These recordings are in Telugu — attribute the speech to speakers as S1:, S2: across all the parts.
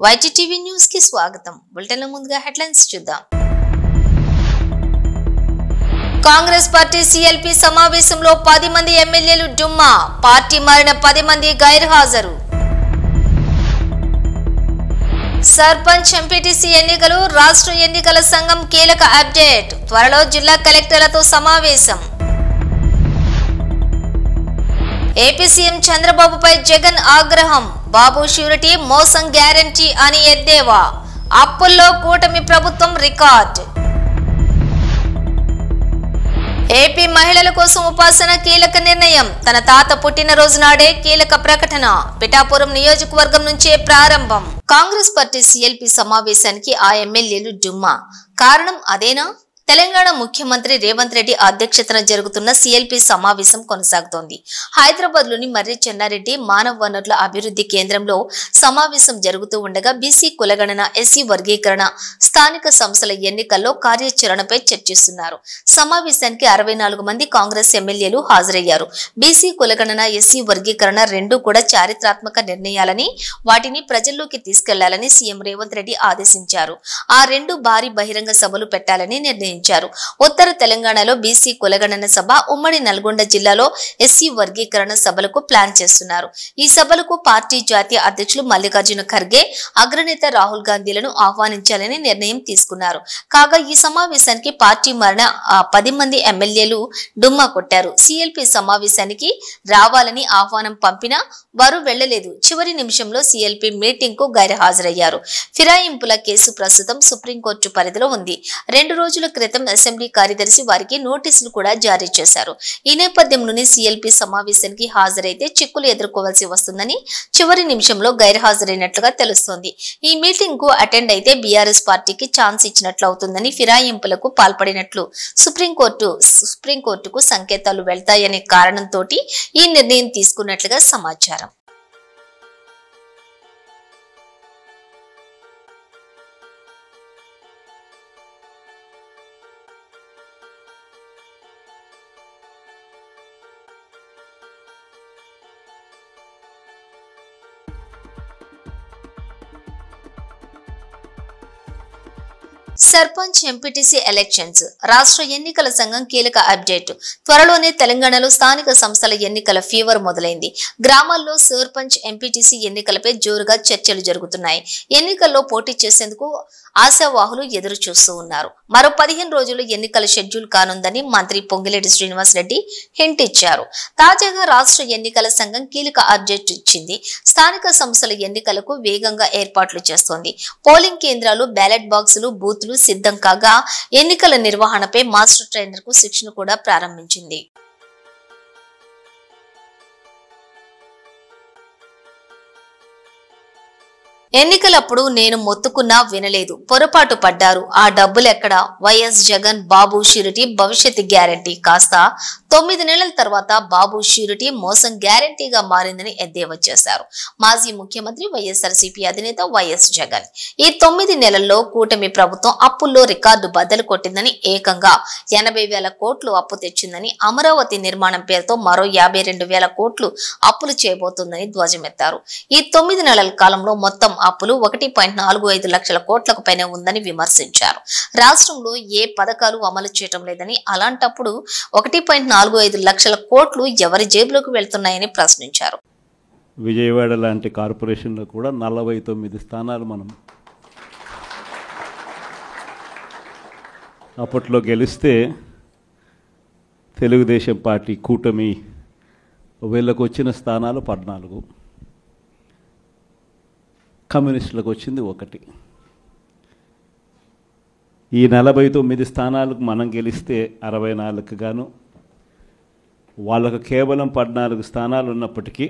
S1: YTTV న్యూస్ కి స్వాగతం. బులెటిన్ల ముందుగా హెడ్లైన్స్ చూద్దాం. కాంగ్రెస్ పార్టీ సిఎల్పి సమావేశంలో 10 మంది ఎమ్మెల్యేలు డుమ్మా, పార్టీ మారిన 10 మంది గైర్హాజరు. సర్పంచ్ ఎంపీటీసీ ఎన్నికలు, రాష్ట్ర ఎన్నికల సంఘం కీలక అప్డేట్. త్వరలో జిల్లా కలెక్టర్లతో సమావేశం. ఏపీ సీఎం చంద్రబాబుపై జగన్ ఆగ్రహం, బాబు ష్యూరిటీ మోసం గ్యారంటీ అని ఎద్దేవా. అప్పుల్లో కూటమి ప్రభుత్వం రికార్డ్. ఏపీ మహిళల కోసం ఉపాసన కీలక నిర్ణయం, తన తాత పుట్టినరోజు నాడే కీలక ప్రకటన. పిఠాపురం నియోజకవర్గం నుంచే ప్రారంభం. కాంగ్రెస్ పార్టీ సిఎల్పి సమావేశానికి ఆ ఎమ్మెల్యేలు డుమ్మా. కారణం అదేనా? తెలంగాణ ముఖ్యమంత్రి రేవంత్ రెడ్డి అధ్యక్షతన జరుగుతున్న సిఎల్పి సమావేశం కొనసాగుతోంది. హైదరాబాద్ లోని మర్రి చెన్నారెడ్డి మానవ వనరుల అభివృద్ధి కేంద్రంలో సమావేశం జరుగుతూ ఉండగా బీసీ కులగణన, ఎస్సీ వర్గీకరణ, స్థానిక సంస్థల ఎన్నికల్లో కార్యాచరణపై చర్చిస్తున్నారు. సమావేశానికి 64 మంది కాంగ్రెస్ ఎమ్మెల్యేలు హాజరయ్యారు. బీసీ కులగణన, ఎస్సీ వర్గీకరణ రెండూ కూడా చారిత్రాత్మక నిర్ణయాలని, వాటిని ప్రజల్లోకి తీసుకెళ్లాలని సీఎం రేవంత్ రెడ్డి ఆదేశించారు. ఆ రెండు భారీ బహిరంగ సభలు పెట్టాలని నిర్ణయించారు. ఉత్తర తెలంగాణలో బీసీ కులగణన సభ, ఉమ్మడి నల్గొండ జిల్లాలో ఎస్సీ వర్గీకరణ సభలకు ప్లాన్ చేస్తున్నారు. ఈ సభలకు పార్టీ జాతీయ అధ్యక్షులు మల్లికార్జున ఖర్గే, అగ్రనేత రాహుల్ గాంధీలను ఆహ్వానించాలని నిర్ణయం తీసుకున్నారు. కాగా ఈ సమావేశానికి పార్టీ మారిన 10 మంది ఎమ్మెల్యేలు డుమ్మా కొట్టారు. సిఎల్పి సమావేశానికి రావాలని ఆహ్వానం పంపినా వారు వెళ్లలేదు. చివరి నిమిషంలో సిఎల్పి మీటింగ్ కు గైర్హాజరయ్యారు. ఫిరాయింపుల కేసు ప్రస్తుతం సుప్రీంకోర్టు పరిధిలో ఉంది. 2 రోజుల క్రితం అసెంబ్లీ కార్యదర్శి వారికి నోటీసులు కూడా జారీ చేశారు. ఈ నేపథ్యంలోనే సిఎల్పి సమావేశానికి హాజరైతే చిక్కులు ఎదుర్కోవాల్సి వస్తుందని చివరి నిమిషంలో గైర్హాజరైనట్లుగా తెలుస్తోంది. ఈ మీటింగ్ కు అటెండ్ అయితే బీఆర్ఎస్ పార్టీకి ఛాన్స్ ఇచ్చినట్లు అవుతుందని, ఫిరాయింపులకు పాల్పడినట్లు సుప్రీంకోర్టుకు సంకేతాలు వెళ్తాయనే కారణంతో ఈ నిర్ణయం తీసుకున్నట్లుగా సమాచారం. సర్పంచ్ ఎంపీటీసీ ఎలక్షన్స్, రాష్ట్ర ఎన్నికల సంఘం కీలక అప్డేట్. త్వరలోనే తెలంగాణలో స్థానిక సంస్థల ఎన్నికల ఫీవర్ మొదలైంది. గ్రామాల్లో సర్పంచ్ ఎంపీటీసీ ఎన్నికలపై జోరుగా చర్చలు జరుగుతున్నాయి. ఎన్నికల్లో పోటీ చేసేందుకు ఆశావాహులు ఎదురు చూస్తూ ఉన్నారు. మరో 15 రోజులు ఎన్నికల షెడ్యూల్ కానుందని మంత్రి పొంగిలేటి శ్రీనివాస్ రెడ్డి హింట్ ఇచ్చారు. తాజాగా రాష్ట్ర ఎన్నికల సంఘం కీలక అప్డేట్ ఇచ్చింది. స్థానిక సంస్థల ఎన్నికలకు వేగంగా ఏర్పాట్లు చేస్తోంది. పోలింగ్ కేంద్రాలు, బ్యాలెట్ బాక్సులు, బూత్లు సిద్ధం కాగా ఎన్నికల నిర్వహణపై మాస్టర్ ట్రైనర్ కు శిక్షణ కూడా ప్రారంభించింది. ఎన్నికలప్పుడు నేను మొత్తుకున్నా వినలేదు, పొరపాటు పడ్డారు, ఆ డబ్బులెక్కడ? వైఎస్ జగన్ బాబు ష్యూరిటీ భవిష్యత్ గ్యారంటీ కాస్త 9 నెలల తర్వాత బాబు ష్యూరిటీ మోసం గ్యారంటీగా మారిందని ఎద్దేవా చేశారు. మాజీ ముఖ్యమంత్రి వైఎస్ఆర్సీపీ అధినేత వైఎస్ జగన్ ఈ 9 నెలల్లో కూటమి ప్రభుత్వం అప్పుల్లో రికార్డు బద్దలు కొట్టిందని, ఏకంగా 80,000 కోట్లు అప్పు తెచ్చిందని, అమరావతి నిర్మాణం పేరుతో మరో 52,000 కోట్లు అప్పులు చేయబోతుందని ధ్వజమెత్తారు. ఈ 9 నెలల కాలంలో మొత్తం అప్పులు 1.45 లక్షల కోట్లకు పైన ఉందని విమర్శించారు. రాష్ట్రంలో ఏ పథకాలు అమలు చేయటం లేదని, అలాంటప్పుడు 1.45 లక్షల కోట్లు ఎవరి జేబులోకి వెళ్తున్నాయని ప్రశ్నించారు.
S2: విజయవాడ లాంటి కార్పొరేషన్లో కూడా 49 స్థానాలు మనం అప్పట్లో గెలిస్తే తెలుగుదేశం పార్టీ కూటమి వీళ్ళకు వచ్చిన స్థానాలు 14, కమ్యూనిస్టులకు వచ్చింది 1. ఈ 49 స్థానాలకు మనం గెలిస్తే 64కు గాను వాళ్ళకు కేవలం 14 స్థానాలు ఉన్నప్పటికీ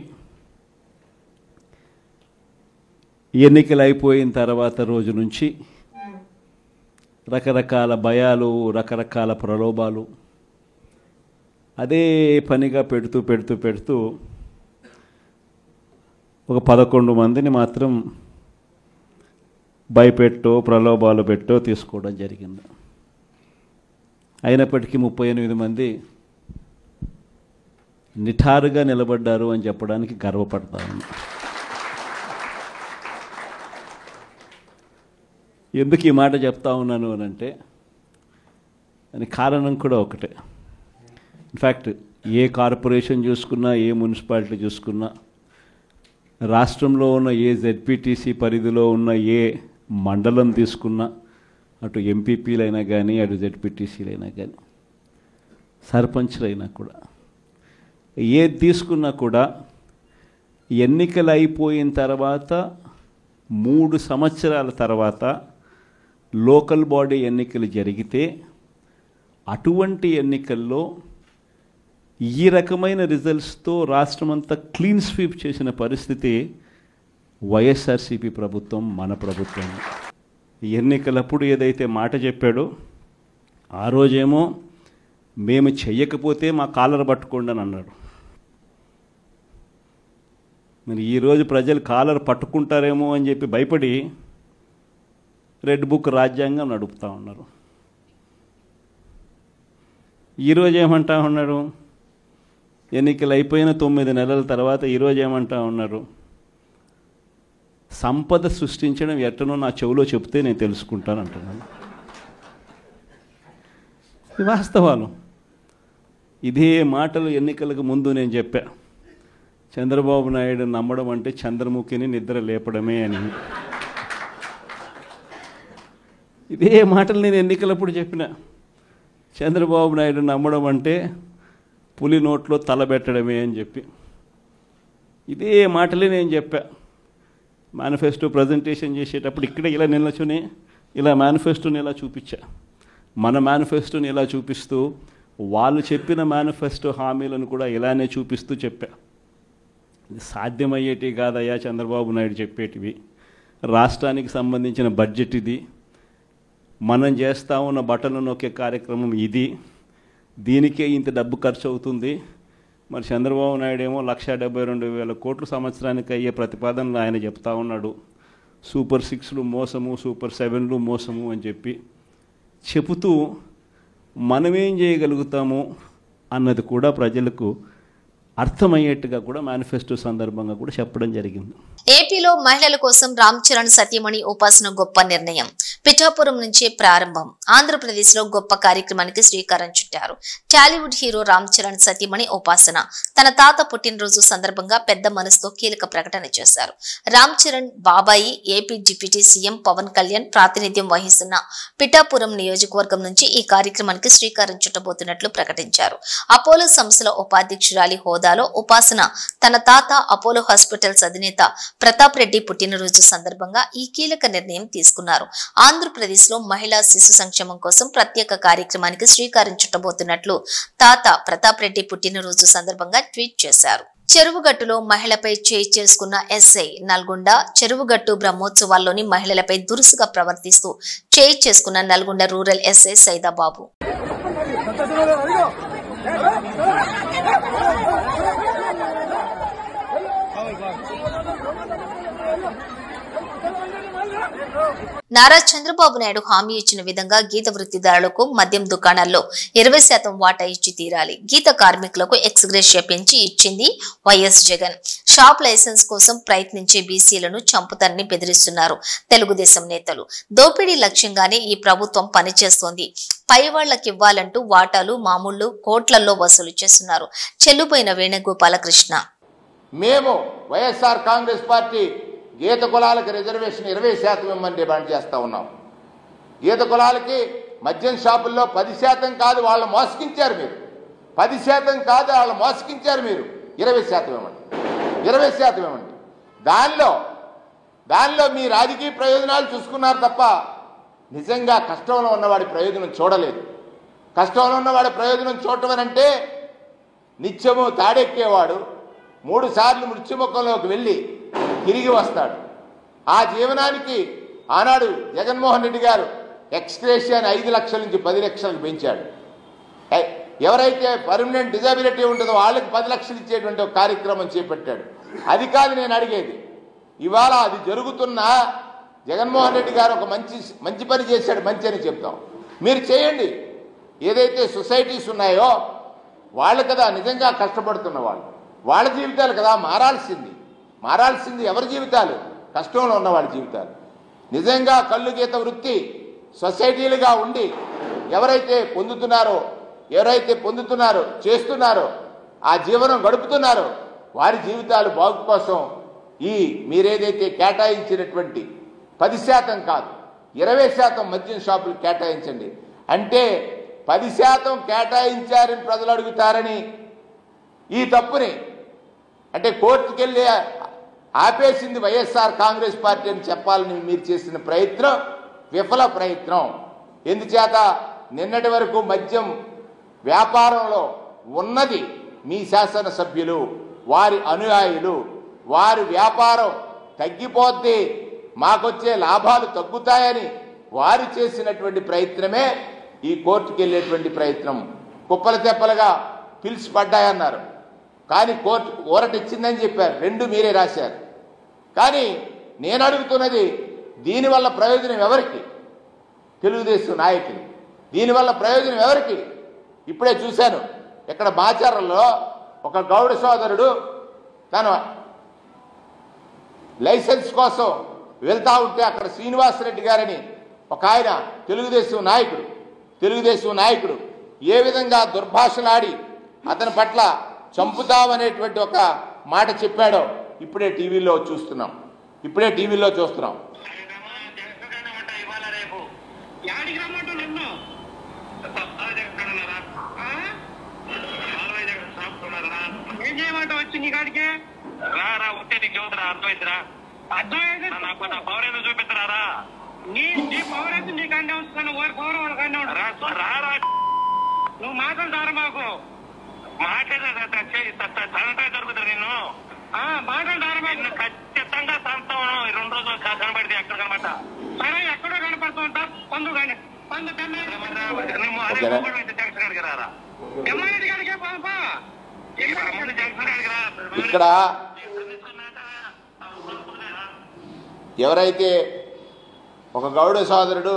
S2: ఎన్నికలు అయిపోయిన తర్వాత రోజు నుంచి రకరకాల భయాలు, రకరకాల ప్రలోభాలు అదే పనిగా పెడుతూ ఒక 11 మందిని మాత్రం భయపెట్టో ప్రలోభాలు పెట్టో తీసుకోవడం జరిగింది. అయినప్పటికీ 38 మంది నిఠారుగా నిలబడ్డారు అని చెప్పడానికి గర్వపడతాను. ఎందుకు ఈ మాట చెప్తా ఉన్నాను అని అంటే దానికి కారణం కూడా ఒకటే. ఇన్ఫ్యాక్ట్ ఏ కార్పొరేషన్ చూసుకున్నా, ఏ మున్సిపాలిటీ చూసుకున్నా, రాష్ట్రంలో ఉన్న ఏ జెడ్పీటీసీ పరిధిలో ఉన్న ఏ మండలం తీసుకున్నా, అటు ఎంపీపీలైనా కానీ, అటు జెడ్పీటీసీలైనా కానీ, సర్పంచ్లైనా కూడా, ఏది తీసుకున్నా కూడా ఎన్నికలు అయిపోయిన తర్వాత 3 సంవత్సరాల తర్వాత లోకల్ బాడీ ఎన్నికలు జరిగితే అటువంటి ఎన్నికల్లో ఈ రకమైన రిజల్ట్స్తో రాష్ట్రమంతా క్లీన్ స్వీప్ చేసిన పరిస్థితి వైఎస్ఆర్సీపీ ప్రభుత్వం, మన ప్రభుత్వం. ఎన్నికలప్పుడు ఏదైతే మాట చెప్పాడో ఆ రోజేమో మేము చెయ్యకపోతే మా కాలర్ పట్టుకోండి అని అన్నాడు. మరి ఈరోజు ప్రజలు కాలర్ పట్టుకుంటారేమో అని చెప్పి భయపడి రెడ్ బుక్ రాజ్యాంగం నడుపుతూ ఉన్నారు. ఈరోజు ఏమంటా ఉన్నారు? ఎన్నికలు అయిపోయిన 9 నెలల తర్వాత ఈరోజు ఏమంటా ఉన్నారు? సంపద సృష్టించడం ఎట్టనో నా చెవిలో చెప్తే నేను తెలుసుకుంటాను అంటున్నాను. ఇది వాస్తవాలు. ఇదే మాటలు ఎన్నికలకు ముందు నేను చెప్పా. చంద్రబాబు నాయుడు నమ్మడం అంటే చంద్రముఖిని నిద్ర లేపడమే అని. ఇదే మాటలు నేను ఎన్నికలప్పుడు చెప్పిన. చంద్రబాబు నాయుడు నమ్మడం అంటే పులి నోట్లో తలబెట్టడమే అని చెప్పి ఇదే మాటలే నేను చెప్పా. మేనిఫెస్టో ప్రజెంటేషన్ చేసేటప్పుడు ఇక్కడ ఇలా నిల్చుని ఇలా మేనిఫెస్టోని ఇలా చూపించా. మన మేనిఫెస్టోని ఇలా చూపిస్తూ వాళ్ళు చెప్పిన మేనిఫెస్టో హామీలను కూడా ఇలానే చూపిస్తూ చెప్పా. ఇది సాధ్యమయ్యేటివి కాదయ్యా చంద్రబాబు నాయుడు చెప్పేటివి. రాష్ట్రానికి సంబంధించిన బడ్జెట్ ఇది, మనం చేస్తూ ఉన్న బటన్లు నొక్కే కార్యక్రమం ఇది, దీనికే ఇంత డబ్బు ఖర్చు అవుతుంది. మరి చంద్రబాబు నాయుడు ఏమో 1,72,000 కోట్లు సంవత్సరానికి అయ్యే ప్రతిపాదనలు ఆయన చెప్తా ఉన్నాడు. సూపర్ 6లు మోసము, సూపర్ 7లు మోసము అని చెప్పి చెబుతూ మనమేం చేయగలుగుతాము అన్నది కూడా ప్రజలకు అర్థమయ్యేట్టుగా కూడా మేనిఫెస్టో సందర్భంగా కూడా చెప్పడం జరిగింది.
S1: ఏపీలో మహిళల కోసం రామ్ చరణ్ సతీమణి ఉపాసన గొప్ప నిర్ణయం. పిఠాపురం నుంచే ప్రారంభం. ఆంధ్రప్రదేశ్ లో గొప్ప కార్యక్రమానికి శ్రీకారం చుట్టారు. టాలీవుడ్ హీరో రామ్ చరణ్ సతీమణి ఉపాసన తన తాత పుట్టినరోజు సందర్భంగా పెద్ద మనసుతో కీలక ప్రకటన చేశారు. రామ్ చరణ్ బాబాయి AP deputy CM Pawan Kalyan ప్రాతినిధ్యం వహిస్తున్న పిఠాపురం నియోజకవర్గం నుంచి ఈ కార్యక్రమానికి శ్రీకారం చుట్టబోతున్నట్లు ప్రకటించారు. అపోలో సంస్థల ఉపాధ్యక్షురాలి హోదాలో ఉపాసన తన తాత అపోలో హాస్పిటల్స్ అధినేత ప్రతాప్ రెడ్డి పుట్టినరోజు సందర్భంగా ఈ కీలక నిర్ణయం తీసుకున్నారు. ఆంధ్రప్రదేశ్ లో మహిళా శిశు సంక్షేమం కోసం ప్రత్యేక కార్యక్రమానికి శ్రీకారం చుట్టబోతున్నట్లు తాత ప్రతాప్ రెడ్డి పుట్టినరోజు సందర్భంగా ట్వీట్ చేశారు. చెరువుగట్టులో మహిళపై చేయి చేసుకున్న ఎస్ఐ. నల్గొండ చెరువుగట్టు బ్రహ్మోత్సవాల్లోని మహిళలపై దురుసుగా ప్రవర్తిస్తూ చేయి చేసుకున్న నల్గొండ రూరల్ ఎస్ఐ సైదాబాబు. నారా చంద్రబాబు నాయుడు హామీ ఇచ్చిన విధంగా గీత వృత్తిదారులకు మద్యం దుకాణాల్లో 20% వాటా ఇచ్చి తీరాలి. గీత కార్మికులకు ఎక్స్గ్రేషియా పెంచి ఇచ్చింది వైఎస్ జగన్. షాప్ లైసెన్స్ కోసం ప్రయత్నించే బీసీలను చంపుతారని బెదిరిస్తున్నారు తెలుగుదేశం నేతలు. దోపిడీ లక్ష్యంగానే ఈ ప్రభుత్వం పనిచేస్తోంది. పై వాళ్లకివ్వాలంటూ వాటాలు మామూళ్లు కోట్లలో వసూలు చేస్తున్నారు. చెల్లుపోయిన వేణుగోపాలకృష్ణ.
S3: మేము వైఎస్ఆర్ కాంగ్రెస్ పార్టీ గీత కులాలకు రిజర్వేషన్ 20% ఇవ్వమని డిమాండ్ చేస్తూ ఉన్నాం. గీత కులాలకి మద్యం షాపుల్లో 10% కాదు వాళ్ళు మోసగించారు మీరు. 10% కాదు వాళ్ళు మోసగించారు మీరు. 20% ఇవ్వండి, 20% ఇవ్వండి. దానిలో మీ రాజకీయ ప్రయోజనాలు చూసుకున్నారు తప్ప నిజంగా కష్టంలో ఉన్నవాడి ప్రయోజనం చూడలేదు. కష్టంలో ఉన్నవాడి ప్రయోజనం చూడటం అంటే నిత్యము తాడెక్కేవాడు 3 సార్లు మృత్యుముఖంలోకి వెళ్ళి తిరిగి వస్తాడు. ఆ జీవనానికి ఆనాడు జగన్మోహన్ రెడ్డి గారు ఎక్స్గ్రేషియాని 5 లక్షల నుంచి 10 లక్షలకు పెంచాడు. ఎవరైతే పర్మనెంట్ డిజబిలిటీ ఉంటుందో వాళ్ళకి 10 లక్షలు ఇచ్చేటువంటి ఒక కార్యక్రమం చేపట్టాడు. అది కాదు నేను అడిగేది. ఇవాళ అది జరుగుతున్నా జగన్మోహన్ రెడ్డి గారు ఒక మంచి పని చేశాడు, మంచి అని చెప్తాం. మీరు చేయండి. ఏదైతే సొసైటీస్ ఉన్నాయో వాళ్ళు కదా నిజంగా కష్టపడుతున్న వాళ్ళ జీవితాలు కదా మారాల్సింది ఎవరి జీవితాలు? కష్టంలో ఉన్న వాళ్ళ జీవితాలు. నిజంగా కళ్ళు గీత వృత్తి సొసైటీలుగా ఉండి ఎవరైతే పొందుతున్నారో చేస్తున్నారో ఆ జీవనం గడుపుతున్నారో వారి జీవితాలు బాగు కోసం ఈ మీరేదైతే కేటాయించినటువంటి 10% కాదు 20% మద్యం షాపులు కేటాయించండి. అంటే 10% కేటాయించారని ప్రజలు అడుగుతారని ఈ తప్పుని అంటే కోర్టుకెళ్ళి ఆపేసింది వైఎస్ఆర్ కాంగ్రెస్ పార్టీ అని చెప్పాలని మీరు చేసిన ప్రయత్నం విఫల ప్రయత్నం. ఎందుచేత నిన్నటి వరకు మద్యం వ్యాపారంలో ఉన్నది మీ శాసనసభ్యులు, వారి అనుయాయులు. వారి వ్యాపారం తగ్గిపోతే మాకొచ్చే లాభాలు తగ్గుతాయని వారు చేసినటువంటి ప్రయత్నమే ఈ కోర్టుకు వెళ్ళేటువంటి ప్రయత్నం. కుప్పల తెప్పలుగా పిలిచి పడ్డాయన్నారు, కానీ కోర్టు ఊరట ఇచ్చిందని చెప్పారు. 2 మీరే రాశారు. కానీ నేను అడుగుతున్నది దీనివల్ల ప్రయోజనం ఎవరికి? తెలుగుదేశం నాయకులు. దీనివల్ల ప్రయోజనం ఎవరికి? ఇప్పుడే చూశాను, ఇక్కడ మాచర్లలో ఒక గౌడ సోదరుడు తన లైసెన్స్ కోసం వెళ్తా ఉంటే అక్కడ శ్రీనివాసరెడ్డి గారని ఒక ఆయన తెలుగుదేశం నాయకుడు ఏ విధంగా దుర్భాషలాడి అతని పట్ల చంపుతామనేటువంటి ఒక మాట చెప్పాడో ఇప్పుడే టీవీలో చూస్తున్నాం.
S4: వచ్చి నీ కాడికి రా ఉంటే నీకు చదువుతురా అర్థమైందిరా నాకు నా పవర్ ఏదో చూపిస్తారా నీ పవర్ అయితే నీకు అన్నీ ఉంచుతాను వారి పవర్ వాళ్ళకి అన్నీ ఉంటారు. రారా నువ్వు మాట్లాడతారా మాకు మాట్లాడే జరుగుతుంది నేను మాట్లాడతారా మాకు ఖచ్చితంగా సంతాం 2 రోజులు కనబడితే ఎక్కడ కనబడ్డ సరే ఎక్కడో కనపడుతూ ఉంటా పందు కానీ జంక్షన్ కాడికి రారా ఎమ్మెల్యే గారికి పాపా
S3: ఇక్కడ ఎవరైతే ఒక గౌడ సోదరుడు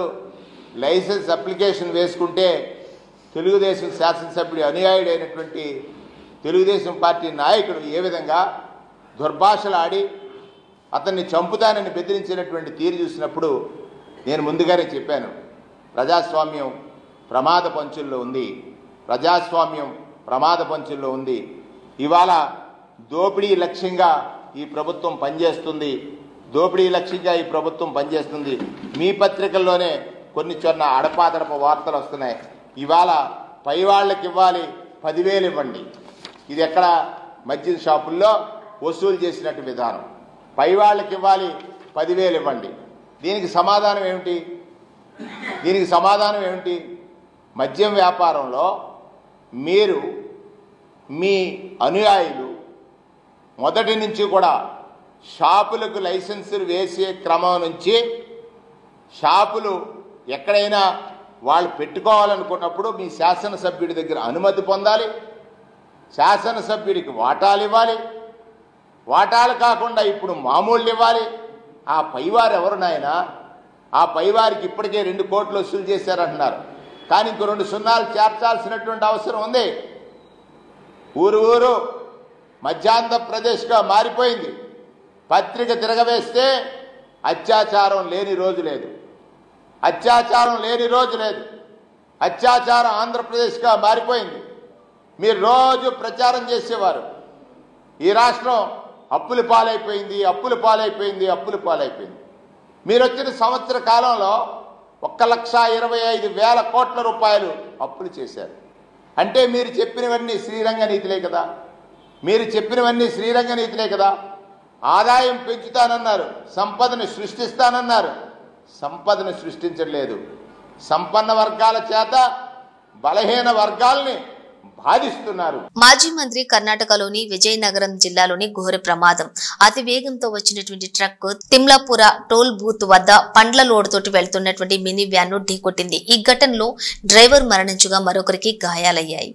S3: లైసెన్స్ అప్లికేషన్ వేసుకుంటే తెలుగుదేశం శాసనసభ్యుడి అనుయాయుడైనటువంటి తెలుగుదేశం పార్టీ నాయకుడు ఏ విధంగా దుర్భాషలాడి అతన్ని చంపుతానని బెదిరించినటువంటి తీరు చూసినప్పుడు నేను ముందుగానే చెప్పాను, ప్రజాస్వామ్యం ప్రమాద పంచుల్లో ఉంది. ఇవాళ దోపిడీ లక్ష్యంగా ఈ ప్రభుత్వం పనిచేస్తుంది. మీ పత్రికల్లోనే కొన్ని అడపాదడప వార్తలు వస్తున్నాయి. ఇవాళ పై వాళ్ళకి ఇవ్వాలి 10,000 ఇవ్వండి. ఇది ఎక్కడ మద్యం షాపుల్లో వసూలు చేసినట్టు విధానం. పై వాళ్ళకి ఇవ్వాలి 10,000 ఇవ్వండి. దీనికి సమాధానం ఏమిటి? మద్యం వ్యాపారంలో మీరు మీ అనుయాయులు మొదటి నుంచి కూడా షాపులకు లైసెన్సులు వేసే క్రమం నుంచి షాపులు ఎక్కడైనా వాళ్ళు పెట్టుకోవాలనుకున్నప్పుడు మీ శాసనసభ్యుడి దగ్గర అనుమతి పొందాలి, శాసనసభ్యుడికి వాటాలు ఇవ్వాలి, వాటాలు కాకుండా ఇప్పుడు మామూళ్ళు ఇవ్వాలి. ఆ పైవారు ఎవరు నాయనా? ఆ పైవారికి ఇప్పటికే 2 కోట్లు వసూలు చేశారంటున్నారు, కానీ ఇంకో 2 సున్నాలు చేర్చాల్సినటువంటి అవసరం ఉంది. ఊరు మధ్యాంధ్రప్రదేశ్గా మారిపోయింది. పత్రిక తిరగవేస్తే అత్యాచారం లేని రోజు లేదు. అత్యాచారం ఆంధ్రప్రదేశ్గా మారిపోయింది. మీరు రోజు ప్రచారం చేసేవారు ఈ రాష్ట్రం అప్పుల పాలైపోయింది. మీరు వచ్చిన సంవత్సర కాలంలో 1,25,000 కోట్ల రూపాయలు అప్పులు చేశారు. అంటే మీరు చెప్పినవన్నీ శ్రీరంగ నీతిలే కదా. ఆదాయం పెంచుతానన్నారు, సంపదను సృష్టించలేదు. సంపన్న వర్గాల చేత బలహీన వర్గాల్ని బాధిస్తున్నారు.
S1: మాజీ మంత్రి కర్ణాటకలోని విజయనగరం జిల్లాలోని ఘోర ప్రమాదం. అతి వేగంతో వచ్చినటువంటి ట్రక్ తిమ్లాపుర టోల్ బూత్ వద్ద పండ్ల లోడ్ తోటి వెళ్తున్నటువంటి మినీ వ్యాన్ ను ఢీకొట్టింది. ఈ ఘటనలో డ్రైవర్ మరణించగా మరొకరికి గాయాలయ్యాయి.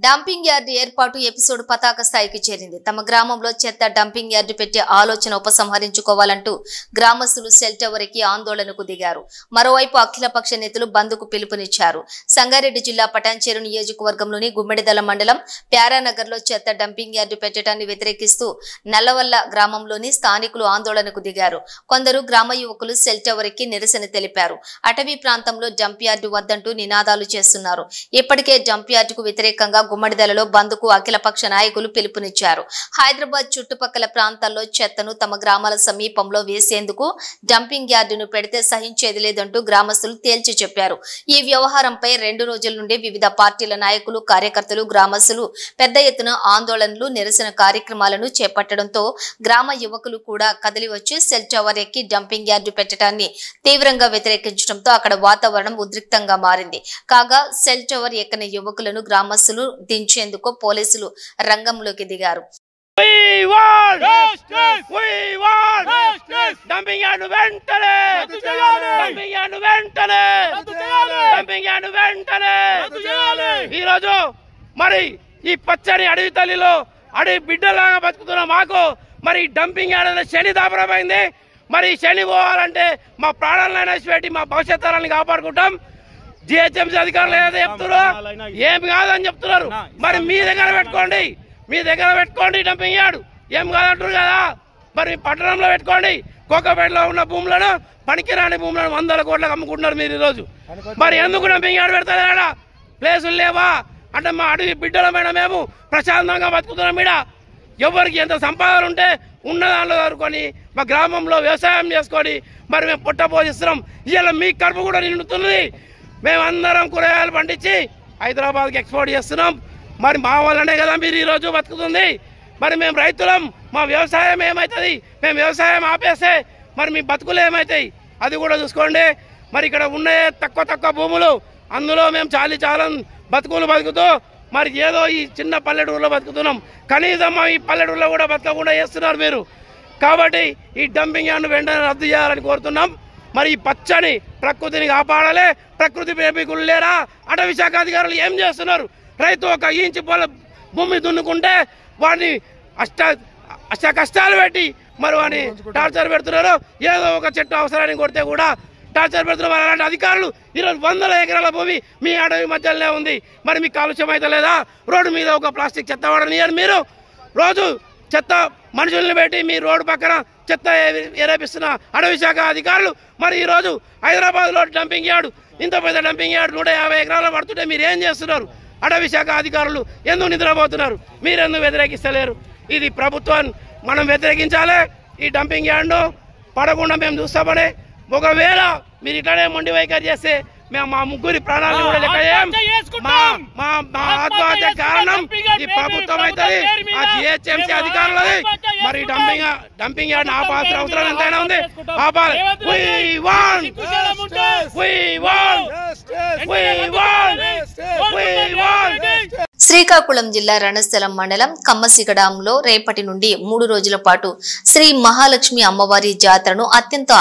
S1: డంపింగ్ యార్డు ఏర్పాటు ఎపిసోడ్ పతాక స్థాయికి చేరింది. తమ గ్రామంలో చెత్త డంపింగ్ యార్డు పెట్టే ఆలోచన ఉపసంహరించుకోవాలంటూ గ్రామస్తులు సెల్ టవర్కి ఆందోళనకు దిగారు. మరోవైపు అఖిలపక్ష నేతలు బంద్కు పిలుపునిచ్చారు. సంగారెడ్డి జిల్లా పటాన్చేరు నియోజకవర్గంలోని గుమ్మడిదల మండలం ప్యారానగర్లో చెత్త డంపింగ్ యార్డు పెట్టడాన్ని వ్యతిరేకిస్తూ నల్లవల్ల గ్రామంలోని స్థానికులు ఆందోళనకు దిగారు. కొందరు గ్రామ యువకులు సెల్ టవర్కి నిరసన తెలిపారు. అటవీ ప్రాంతంలో డంప్ యార్డు వద్దంటూ నినాదాలు చేస్తున్నారు. ఇప్పటికే డంప్ యార్డుకు వ్యతిరేకంగా గుమ్మడిదలలో బంద్కు అఖిలపక్ష నాయకులు పిలుపునిచ్చారు. హైదరాబాద్ చుట్టుపక్కల ప్రాంతాల్లో చెత్తను తమ గ్రామాల సమీపంలో వేసేందుకు డంపింగ్ యార్డును పెడితే సహించేది లేదంటూ గ్రామస్తులు తేల్చి చెప్పారు. ఈ వ్యవహారంపై 2 రోజుల నుండి వివిధ పార్టీల నాయకులు, కార్యకర్తలు, గ్రామస్తులు పెద్ద ఎత్తున ఆందోళనలు, నిరసన కార్యక్రమాలను చేపట్టడంతో గ్రామ యువకులు కూడా కదిలి వచ్చి సెల్ టవర్ ఎక్కి డంపింగ్ యార్డు పెట్టడాన్ని తీవ్రంగా వ్యతిరేకించడంతో అక్కడ వాతావరణం ఉద్రిక్తంగా మారింది. కాగా సెల్ టవర్ ఎక్కని యువకులను గ్రామస్తులు దించేందుకు పోలీసులు రంగంలోకి దిగారు.
S5: ఈరోజు మరి ఈ పచ్చని అడవి తల్లిలో అడవి బిడ్డలాగా బతుకుతున్న మాకు మరి డంపింగ్ యార్డ్ శని దాపరమైంది. మరి శని పోవాలంటే మా ప్రాణాలను పెట్టి మా భవిష్యత్ తరాలను కాపాడుకుంటాం. జిహెచ్ఎంసీ అధికారులు ఏదైతే చెప్తున్నారు ఏం కాదని చెప్తున్నారు. మరి మీ దగ్గర పెట్టుకోండి డంపింగ్ యార్డు ఏం కాదంటారు కదా. మరి పట్టణంలో పెట్టుకోండి. కోకపేటలో ఉన్న భూములను, పనికిరాని భూములను 100 కోట్లకు అమ్ముకుంటున్నారు మీరు ఈరోజు. మరి ఎందుకు డంపింగ్ యార్డు పెడతారా? ప్లేసులు లేవా అంటే మా అడవి బిడ్డల మీద మేము ప్రశాంతంగా బతుకుతున్నాం. ఈడ ఎవరికి ఎంత సంపాదన ఉంటే ఉన్న దానిలో చదువుకొని మా గ్రామంలో వ్యవసాయం చేసుకొని మరి మేము పొట్ట పోషిస్తున్నాం. ఇవాళ మీ కడుపు కూడా నిండుతున్నది. మేమందరం కూరగాయలు పండించి హైదరాబాద్కి ఎక్స్పోర్ట్ చేస్తున్నాం. మరి మా వల్లనే కదా మీరు ఈరోజు బతుకుతుంది. మరి మేము రైతులం, మా వ్యవసాయం ఏమవుతుంది? మేము వ్యవసాయం ఆపేస్తే మరి మీ బతుకులు ఏమవుతాయి? అది కూడా చూసుకోండి. మరి ఇక్కడ ఉన్న తక్కువ భూములు, అందులో మేము చాలా బతుకుతూ మరి ఏదో ఈ చిన్న పల్లెటూరులో బతుకుతున్నాం. కనీసం మా ఈ పల్లెటూరులో కూడా బతకకుండా చేస్తున్నారు మీరు. కాబట్టి ఈ డంపింగ్ యార్డ్ను వెంటనే రద్దు చేయాలని కోరుతున్నాం. మరి ఈ పచ్చని ప్రకృతిని కాపాడాలి. ప్రకృతి ప్రేమికులు లేరా? అటవీ శాఖ అధికారులు ఏం చేస్తున్నారు? రైతు 1 ఇంచు భూమి దున్నుకుంటే వాడిని అష్ట కష్టాలు పెట్టి మరి వాడిని టార్చర్ పెడుతున్నారు. ఏదో ఒక చెట్టు అవసరానికి కొడితే కూడా టార్చర్ పెడుతున్నారు. అలాంటి అధికారులు ఈరోజు 100 ఎకరాల భూమి మీ అడవి మధ్యలోనే ఉంది. మరి మీకు కాలుష్యం అయితే లేదా? రోడ్డు మీద ఒక ప్లాస్టిక్ చెత్త వాడనియరు మీరు. రోజు చెత్త మనుషుల్ని పెట్టి మీ రోడ్డు పక్కన చెత్త ఏరేపిస్తున్న అడవి శాఖ అధికారులు మరి ఈరోజు హైదరాబాద్లో డంపింగ్ యార్డు, ఇంత పెద్ద డంపింగ్ యార్డు 150 ఎకరాలు పడుతుంటే మీరు ఏం చేస్తున్నారు? అడవి శాఖ అధికారులు ఎందుకు నిద్రపోతున్నారు? మీరెందుకు వ్యతిరేకిస్తలేరు? ఇది ప్రభుత్వం మనం వ్యతిరేకించాలి. ఈ డంపింగ్ యార్డును పడకుండా మేము చూస్తామని. ఒకవేళ మీరు ఇట్లానే మొండి వైఖరి చేస్తే మేము మా ముగ్గురి ప్రాణాలను కూడా లెక్క చేయం. మా ఆత్మహత్య కారణం ఈ ప్రభుత్వం అవుతుంది, ఆ జిహెచ్ఎంసీ అధికారులది. మరి డంపింగ్ యార్డ్ ఆపాల్సిన అవసరం ఎంతైనా ఉంది. ఆపాలి.
S1: శ్రీకాకుళం జిల్లా రణస్థలం మండలం కమ్మసిగడంలో రేపటి నుండి 3 రోజుల పాటు శ్రీ మహాలక్ష్మి అమ్మవారి జాతరను అత్యంత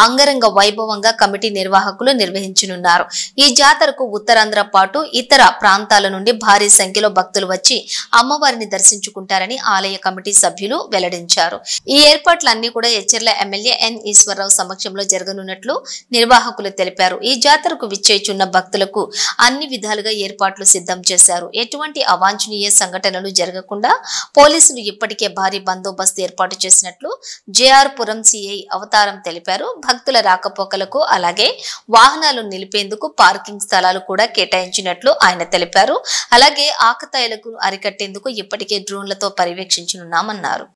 S1: అంగరంగ వైభవంగా కమిటీ నిర్వాహకులు నిర్వహించనున్నారు. ఈ జాతరకు ఉత్తరాంధ్ర పాటు ఇతర ప్రాంతాల నుండి భారీ సంఖ్యలో భక్తులు వచ్చి అమ్మవారిని దర్శించుకుంటారని ఆలయ కమిటీ సభ్యులు వెల్లడించారు. ఈ ఏర్పాట్లన్నీ కూడా ఎచ్చెర్ల ఎమ్మెల్యే ఎన్ ఈశ్వరరావు సమక్షంలో జరగనున్నట్లు నిర్వాహకులు తెలిపారు. ఈ జాతరకు విచ్చేయుచున్న భక్తులకు అన్ని విధాలుగా ఏర్పాట్లు సిద్ధం చేశారు. ఎటువంటి అవాంఛనీయ సంఘటనలు జరగకుండా పోలీసులు ఇప్పటికే భారీ బందోబస్తు ఏర్పాటు చేసినట్లు జేఆర్ పురం సిఐ అవతారం తెలిపారు. భక్తుల రాకపోకలకు అలాగే వాహనాలు నిలిపేందుకు పార్కింగ్ స్థలాలు కూడా కేటాయించినట్లు ఆయన తెలిపారు. అలాగే ఆకతాయిలకు అరికట్టేందుకు ఇప్పటికే డ్రోన్లతో పర్యవేక్షించనున్నామన్నారు.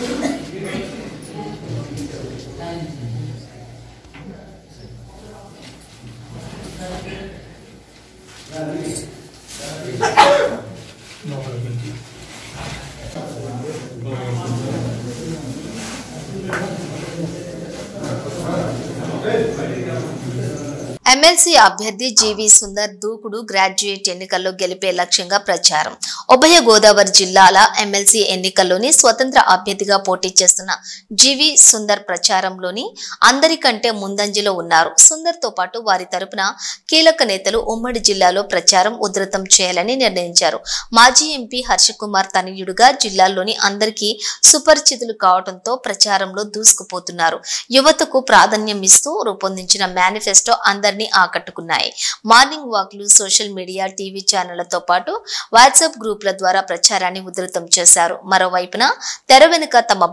S1: ఎమ్మెల్సీ అభ్యర్థి జీవి సుందర్ దూకుడు గ్రాడ్యుయేట్ ఎన్నికల్లో గెలిపే లక్ష్యంగా ప్రచారం. ఉభయ గోదావరి జిల్లాల ఎమ్మెల్సీ ఎన్నికల్లోని స్వతంత్ర అభ్యర్థిగా పోటీ చేస్తున్న జీవి సుందర్ ప్రచారంలోని అందరికంటే ముందంజలో ఉన్నారు. సుందర్ తో పాటు వారి తరపున కీలక నేతలు ఉమ్మడి జిల్లాలో ప్రచారం ఉధృతం చేయాలని నిర్ణయించారు. మాజీ ఎంపీ హర్షకుమార్ తనయుడుగా జిల్లాల్లోని అందరికీ సుపరిచితులు కావడంతో ప్రచారంలో దూసుకుపోతున్నారు. యువతకు ప్రాధాన్యం ఇస్తూ రూపొందించిన మేనిఫెస్టో అందరినీ ఆకట్టుకున్నాయి. మార్నింగ్ వాక్లు, సోషల్ మీడియా, టీవీ ఛానళ్లతో పాటు వాట్సాప్ గ్రూపుల ద్వారా ప్రచారాన్ని ఉధృతం చేశారు. మరోవైపున తెర వెనుక తమ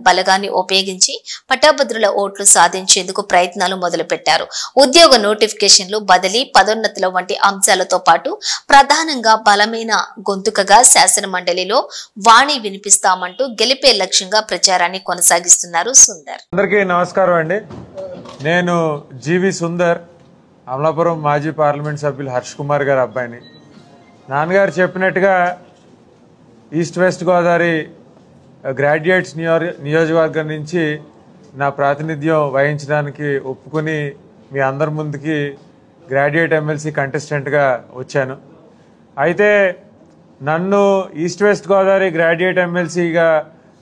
S1: బలగాన్ని ఉపయోగించి పట్టాభద్రుల ఓట్లు సాధించేందుకు ప్రయత్నాలు మొదలుపెట్టారు. ఉద్యోగ నోటిఫికేషన్లు, బదిలీ, పదోన్నతుల వంటి అంశాలతో పాటు ప్రధానంగా బలమైన గొంతుకగా శాసన మండలిలో వాణి వినిపిస్తామంటూ గెలిపే లక్ష్యంగా ప్రచారాన్ని కొనసాగిస్తున్నారు సుందర్.
S6: అందరికీ నమస్కారం అండి. నేను జీవి సుందర్, అమలాపురం మాజీ పార్లమెంట్ సభ్యులు హర్ష్ కుమార్ గారి అబ్బాయిని. నాన్నగారు చెప్పినట్టుగా ఈస్ట్ వెస్ట్ గోదావరి గ్రాడ్యుయేట్స్ నియోజకవర్గం నుంచి నా ప్రాతినిధ్యం వహించడానికి ఒప్పుకుని మీ అందరి ముందుకి గ్రాడ్యుయేట్ ఎమ్మెల్సీ కంటెస్టెంట్గా వచ్చాను. అయితే నన్ను ఈస్ట్ వెస్ట్ గోదావరి గ్రాడ్యుయేట్ ఎమ్మెల్సీగా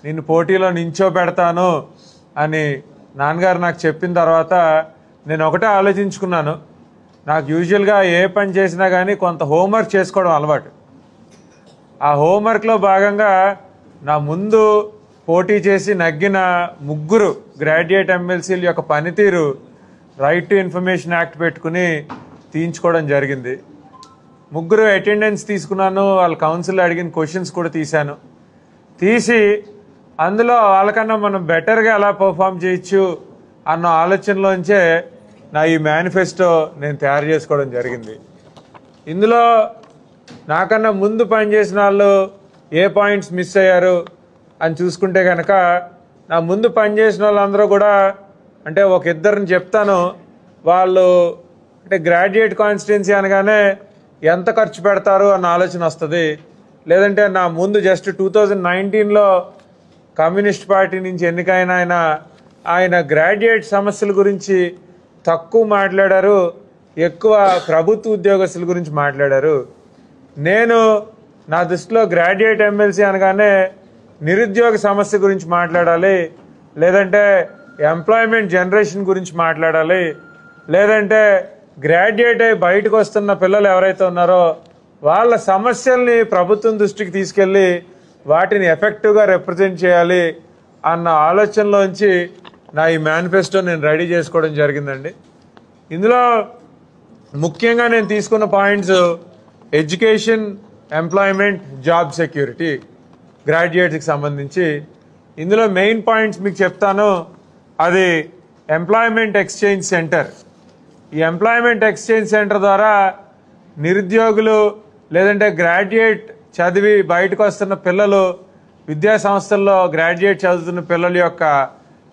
S6: నిన్ను పోటీలో నించోబెడతాను అని నాన్నగారు నాకు చెప్పిన తర్వాత నేను ఒకటే ఆలోచించుకున్నాను. నాకు యూజువల్గా ఏ పని చేసినా కానీ కొంత హోంవర్క్ చేసుకోవడం అలవాటు. ఆ హోంవర్క్లో భాగంగా నా ముందు పోటీ చేసి నగ్గిన ముగ్గురు గ్రాడ్యుయేట్ ఎమ్మెల్సీల యొక్క పనితీరు రైట్ టు ఇన్ఫర్మేషన్ యాక్ట్ పెట్టుకుని తీయించుకోవడం జరిగింది. ముగ్గురు అటెండెన్స్ తీసుకున్నాను. వాళ్ళ కౌన్సిల్ అడిగిన క్వశ్చన్స్ కూడా తీసి అందులో వాళ్ళకన్నా మనం బెటర్గా ఎలా పర్ఫామ్ చేయొచ్చు అన్న ఆలోచనలోంచే నా ఈ మేనిఫెస్టో నేను తయారు చేసుకోవడం జరిగింది. ఇందులో నాకన్నా ముందు పనిచేసిన వాళ్ళు ఏ పాయింట్స్ మిస్ అయ్యారు అని చూసుకుంటే కనుక నా ముందు పనిచేసిన వాళ్ళందరూ కూడా అంటే ఒక ఇద్దరిని చెప్తాను. వాళ్ళు అంటే గ్రాడ్యుయేట్ కాన్స్టిట్యున్సీ అనగానే ఎంత ఖర్చు పెడతారు అన్న ఆలోచన వస్తుంది. లేదంటే నా ముందు జస్ట్ 2019లో కమ్యూనిస్ట్ పార్టీ నుంచి ఎన్నికైన ఆయన గ్రాడ్యుయేట్ సమస్యల గురించి తక్కువ మాట్లాడారు, ఎక్కువ ప్రభుత్వ ఉద్యోగస్తుల గురించి మాట్లాడారు. నేను నా దృష్టిలో గ్రాడ్యుయేట్ ఎమ్మెల్సీ అనగానే నిరుద్యోగ సమస్య గురించి మాట్లాడాలి, లేదంటే ఎంప్లాయ్మెంట్ జనరేషన్ గురించి మాట్లాడాలి, లేదంటే గ్రాడ్యుయేట్ అయి బయటకు వస్తున్న పిల్లలు ఎవరైతే ఉన్నారో వాళ్ళ సమస్యల్ని ప్రభుత్వం దృష్టికి తీసుకెళ్లి వాటిని ఎఫెక్టివ్గా రిప్రజెంట్ చేయాలి అన్న ఆలోచనలోంచి నా ఈ మేనిఫెస్టో నేను రెడీ చేసుకోవడం జరిగిందండి. ఇందులో ముఖ్యంగా నేను తీసుకున్న points education, employment, job security, గ్రాడ్యుయేట్స్కి సంబంధించి. ఇందులో మెయిన్ పాయింట్స్ మీకు చెప్తాను. అది ఎంప్లాయ్మెంట్ ఎక్స్చేంజ్ సెంటర్. ఈ ఎంప్లాయ్మెంట్ ఎక్స్చేంజ్ సెంటర్ ద్వారా నిరుద్యోగులు లేదంటే గ్రాడ్యుయేట్ చదివి బయటకు వస్తున్న పిల్లలు, విద్యా సంస్థల్లో గ్రాడ్యుయేట్ చదువుతున్న పిల్లల యొక్క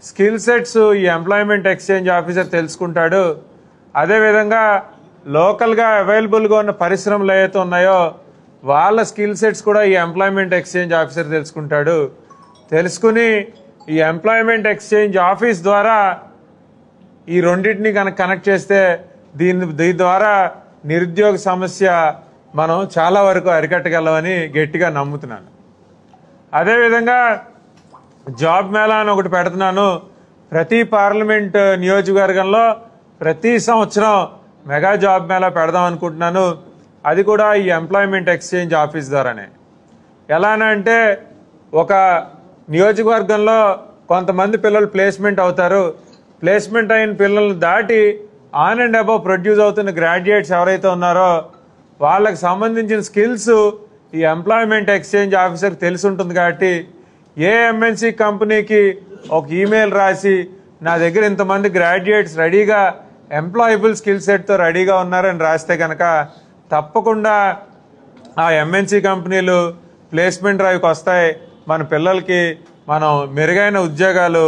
S6: స్కిల్ సెట్స్ ఈ ఎంప్లాయ్మెంట్ ఎక్స్చేంజ్ ఆఫీసర్ తెలుసుకుంటాడు. అదేవిధంగా లోకల్గా అవైలబుల్గా ఉన్న పరిశ్రమలు ఏవైతే ఉన్నాయో వాళ్ళ స్కిల్ సెట్స్ కూడా ఈ ఎంప్లాయ్మెంట్ ఎక్స్చేంజ్ ఆఫీసర్ తెలుసుకుని ఈ ఎంప్లాయ్మెంట్ ఎక్స్చేంజ్ ఆఫీస్ ద్వారా ఈ రెండింటిని కనెక్ట్ చేస్తే దీని ద్వారా నిరుద్యోగ సమస్య మనం చాలా వరకు అరికట్టగలమని గట్టిగా నమ్ముతున్నాను. అదేవిధంగా జాబ్ మేళా అని ఒకటి పెడుతున్నాను. ప్రతి పార్లమెంట్ నియోజకవర్గంలో ప్రతి సంవత్సరం మెగా జాబ్ మేళా పెడదాం అనుకుంటున్నాను. అది కూడా ఈ ఎంప్లాయ్మెంట్ ఎక్స్చేంజ్ ఆఫీస్ ద్వారానే. ఎలానంటే ఒక నియోజకవర్గంలో కొంతమంది పిల్లలు ప్లేస్మెంట్ అవుతారు. ప్లేస్మెంట్ అయిన పిల్లల్ని దాటి ఆన్ అండ్ అబవ్ ప్రొడ్యూస్ అవుతున్న గ్రాడ్యుయేట్స్ ఎవరైతే ఉన్నారో వాళ్ళకి సంబంధించిన స్కిల్స్ ఈ ఎంప్లాయ్మెంట్ ఎక్స్చేంజ్ ఆఫీసర్కి తెలిసి ఉంటుంది. కాబట్టి ఏ ఎంఎన్సీ కంపెనీకి ఒక ఈమెయిల్ రాసి నా దగ్గర ఇంతమంది గ్రాడ్యుయేట్స్ రెడీగా ఎంప్లాయబుల్ స్కిల్ సెట్తో రెడీగా ఉన్నారని రాస్తే కనుక తప్పకుండా ఆ ఎంఎన్సీ కంపెనీలు ప్లేస్మెంట్ డ్రైవ్కి వస్తాయి. మన పిల్లలకి మనం మెరుగైన ఉద్యోగాలు,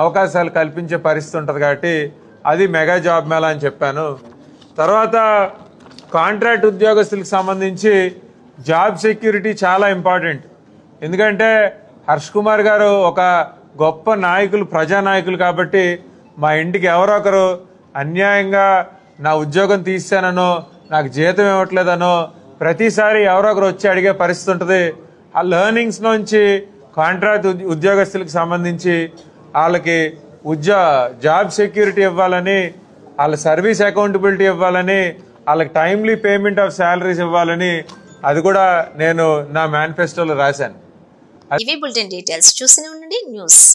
S6: అవకాశాలు కల్పించే పరిస్థితి ఉంటుంది. కాబట్టి అది మెగా జాబ్ మేళా అని చెప్పాను. తర్వాత కాంట్రాక్ట్ ఉద్యోగస్తులకు సంబంధించి జాబ్ సెక్యూరిటీ చాలా ఇంపార్టెంట్. ఎందుకంటే హర్ష్ కుమార్ గారు ఒక గొప్ప నాయకులు, ప్రజానాయకులు. కాబట్టి మా ఇంటికి ఎవరో ఒకరు అన్యాయంగా నా ఉద్యోగం తీస్తానో నాకు జీతం ఇవ్వట్లేదనో ప్రతిసారి ఎవరో ఒకరు వచ్చి అడిగే పరిస్థితి ఉంటుంది. ఆ లెర్నింగ్స్ నుంచి కాంట్రాక్ట్ ఉద్యోగస్తులకు సంబంధించి వాళ్ళకి జాబ్ సెక్యూరిటీ ఇవ్వాలని, వాళ్ళ సర్వీస్ అకౌంటబిలిటీ ఇవ్వాలని, వాళ్ళకి టైమ్లీ పేమెంట్ ఆఫ్ శాలరీస్ ఇవ్వాలని అది కూడా నేను నా మేనిఫెస్టోలో రాశాను.
S1: ఇవి బులెటిన్ డీటెయిల్స్. చూస్తూనే ఉండండి న్యూస్.